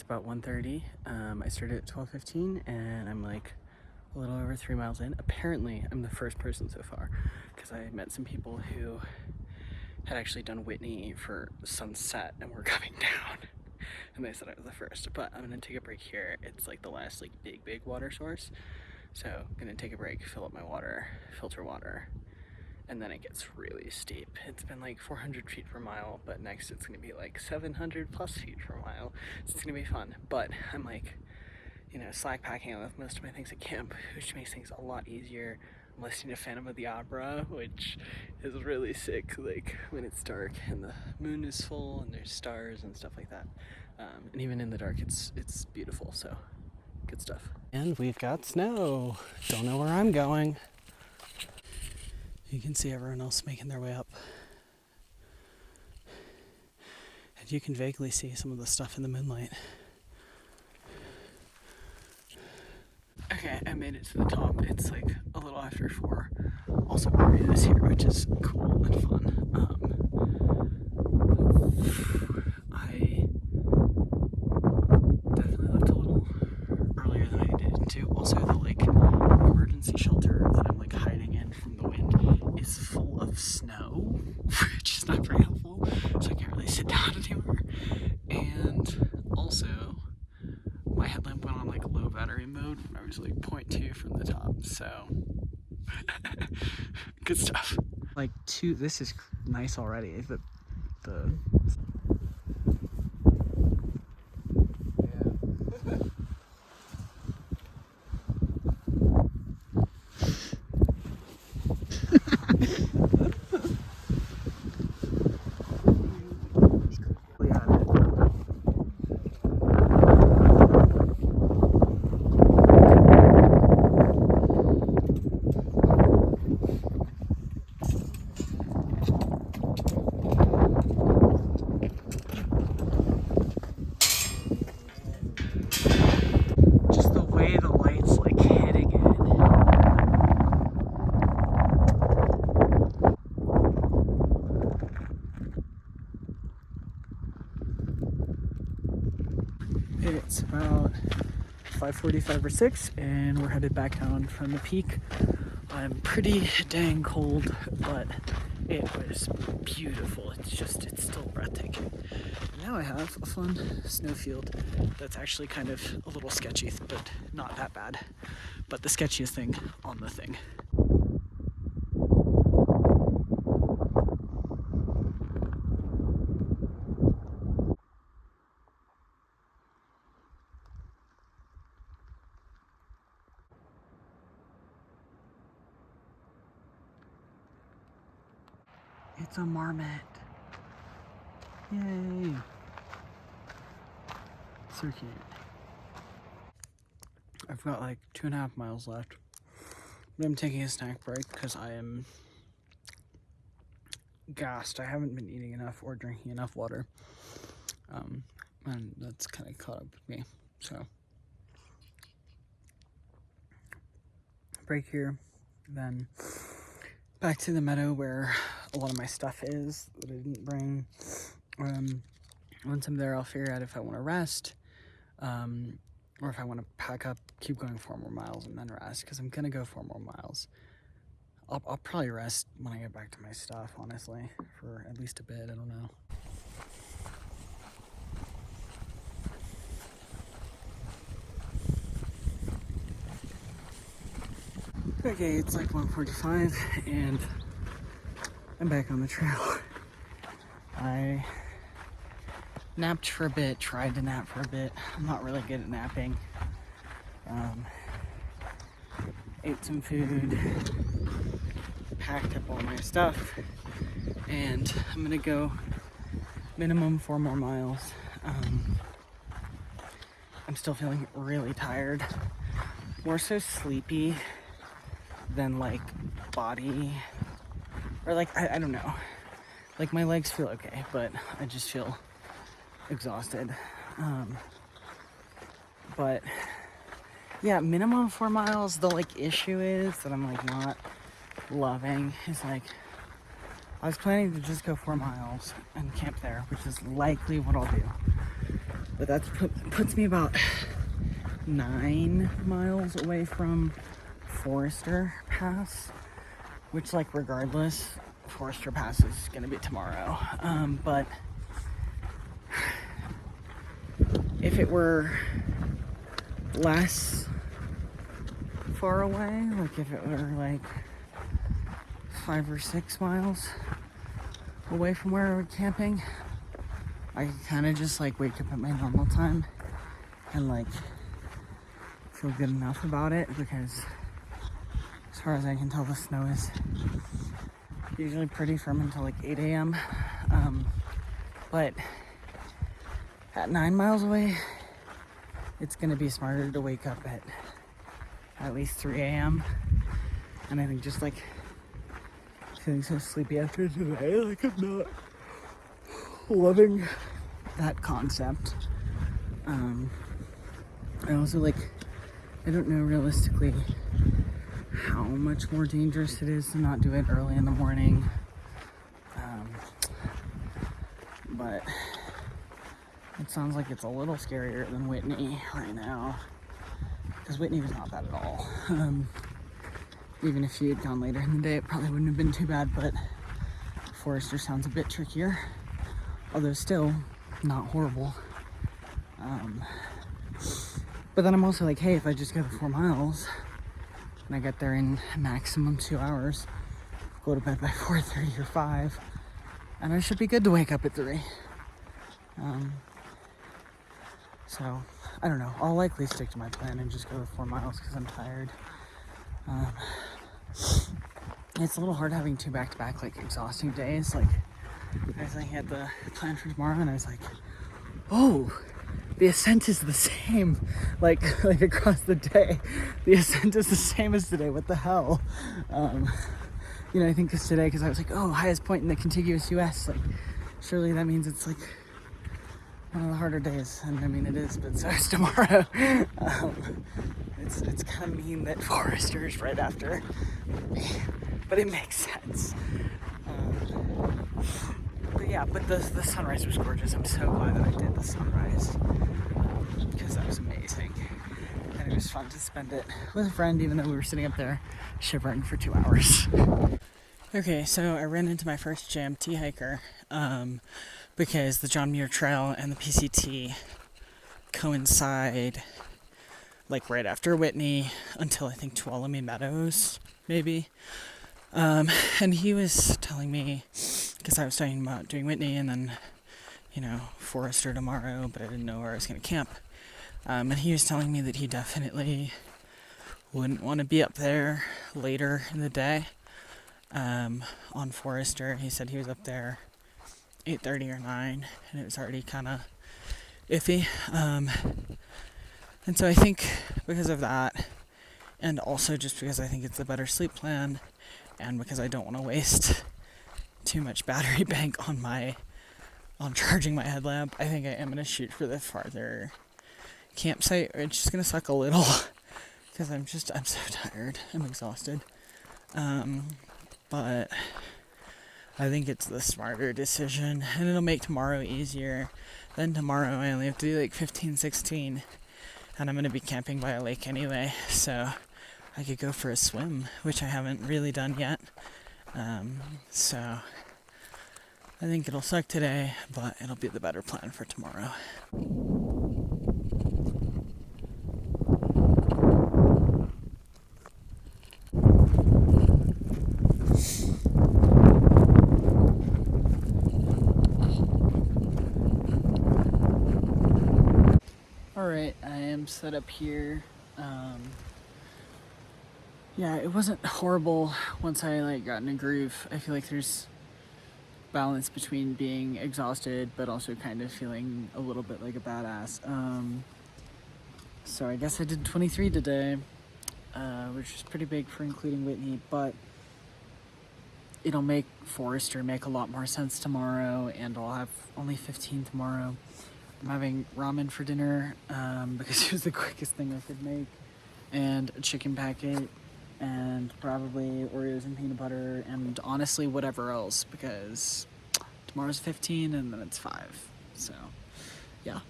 It's about 1:30. I started at 12:15 and I'm like a little over 3 miles in. Apparently, I'm the first person so far because I met some people who had actually done Whitney for sunset and were coming down. And they said I was the first, but I'm gonna take a break here. It's like the last like big water source. So I'm gonna take a break, fill up my water, filter water, and then it gets really steep. It's been like 400 feet per mile, but next it's gonna be like 700 plus feet per mile. So it's gonna be fun. But I'm like, slack packing with most of my things at camp, which makes things a lot easier. I'm listening to Phantom of the Opera, which is really sick, like when it's dark and the moon is full and there's stars and stuff like that. And even in the dark, it's beautiful, so good stuff. And we've got snow. Don't know where I'm going. You can see everyone else making their way up. And you can vaguely see some of the stuff in the moonlight. Okay, I made it to the top. It's like a little after 4. Also, Maria is here, which is cool and fun. I definitely left a little earlier than I needed to. Also, the like emergency shelter that I'm like hiding in from the wind is full of snow, which is not very helpful. So I can't really sit down anywhere. And also, my headlamp went on like low battery mode when I was like 0.2 from the top, so good stuff. Like this is nice already. The just the way the light's like hitting it. It's about 5:45 or 6, and we're headed back down from the peak. I'm pretty dang cold, but it was beautiful. It's still breathtaking. Now I have a fun snowfield that's actually kind of a little sketchy, but not that bad. But the sketchiest thing on the thing. It's a marmot. Yay. So cute. I've got like 2.5 miles left. But I'm taking a snack break because I am gassed. I haven't been eating enough or drinking enough water. And that's kind of caught up with me. So, break here, then back to the meadow where a lot of my stuff is that I didn't bring. Once I'm there, I'll figure out if I want to rest, or if I want to pack up, keep going 4 more miles, and then rest, because I'm going to go 4 more miles. I'll probably rest when I get back to my stuff, honestly, for at least a bit. I don't know. Okay, it's like 1:45, and I'm back on the trail. I napped for a bit, tried to nap for a bit. I'm not really good at napping. Ate some food, packed up all my stuff, and I'm gonna go minimum 4 more miles. I'm still feeling really tired, more so sleepy than like body, or like I don't know, like my legs feel okay, but I just feel exhausted. But yeah, minimum 4 miles. The like issue is that I'm like not loving is like I was planning to just go 4 miles and camp there, which is likely what I'll do. but that puts me about 9 miles away from Forester Pass, which, like, regardless, Forester Pass is gonna be tomorrow. But if it were less far away, like if it were like 5 or 6 miles away from where we're camping, I could kind of just like wake up at my normal time and like feel good enough about it, because as far as I can tell, the snow is usually pretty firm until like 8 a.m. But at 9 miles away, it's gonna be smarter to wake up at least 3 a.m. And I think just like feeling so sleepy after today, like I'm not loving that concept. I also like, I don't know realistically how much more dangerous it is to not do it early in the morning. But it sounds like it's a little scarier than Whitney right now, because Whitney was not bad at all. Even if she had gone later in the day, it probably wouldn't have been too bad, but Forester sounds a bit trickier, although still not horrible. But then I'm also like, hey, if I just go the 4 miles and I get there in maximum 2 hours, go to bed by 4:30 or 5, and I should be good to wake up at 3. So I don't know, I'll likely stick to my plan and just go the 4 miles because I'm tired. It's a little hard having 2 back-to-back like exhausting days. Like, I was looking at the plan for tomorrow and I was like, oh, the ascent is the same, like across the day. The ascent is the same as today. What the hell? You know, I think because I was like, oh, highest point in the contiguous US. Like, surely that means it's like one of the harder days. And I mean, it is, but so is tomorrow. It's kind of mean that Forester is right after me, but it makes sense. But yeah, but the sunrise was gorgeous. I'm so glad that I did the sunrise, because that was amazing. And it was fun to spend it with a friend, even though we were sitting up there shivering for 2 hours. Okay, so I ran into my first GMT hiker, because the John Muir Trail and the PCT coincide like right after Whitney until I think Tuolumne Meadows, maybe. And he was telling me, because I was talking about doing Whitney and then, you know, Forester tomorrow, but I didn't know where I was going to camp. And he was telling me that he definitely wouldn't want to be up there later in the day. On Forester, he said he was up there 8:30 or 9, and it was already kind of iffy. And so I think because of that, and also just because I think it's a better sleep plan, and because I don't want to waste too much battery bank on charging my headlamp, I think I am going to shoot for the farther campsite. It's just going to suck a little because I'm so tired. I'm exhausted. But I think it's the smarter decision, and it'll make tomorrow easier. Then tomorrow I only have to do like 15, 16, and I'm going to be camping by a lake anyway, so I could go for a swim, which I haven't really done yet. So I think it'll suck today, but it'll be the better plan for tomorrow. Alright, I am set up here. Yeah, it wasn't horrible once I like got in a groove. I feel like there's balance between being exhausted but also kind of feeling a little bit like a badass. So I guess I did 23 today, which is pretty big for including Whitney, but it'll make Forester make a lot more sense tomorrow, and I'll have only 15 tomorrow. I'm having ramen for dinner because it was the quickest thing I could make, and a chicken packet, and probably Oreos and peanut butter, and honestly whatever else, because tomorrow's 15 and then it's 5. So yeah.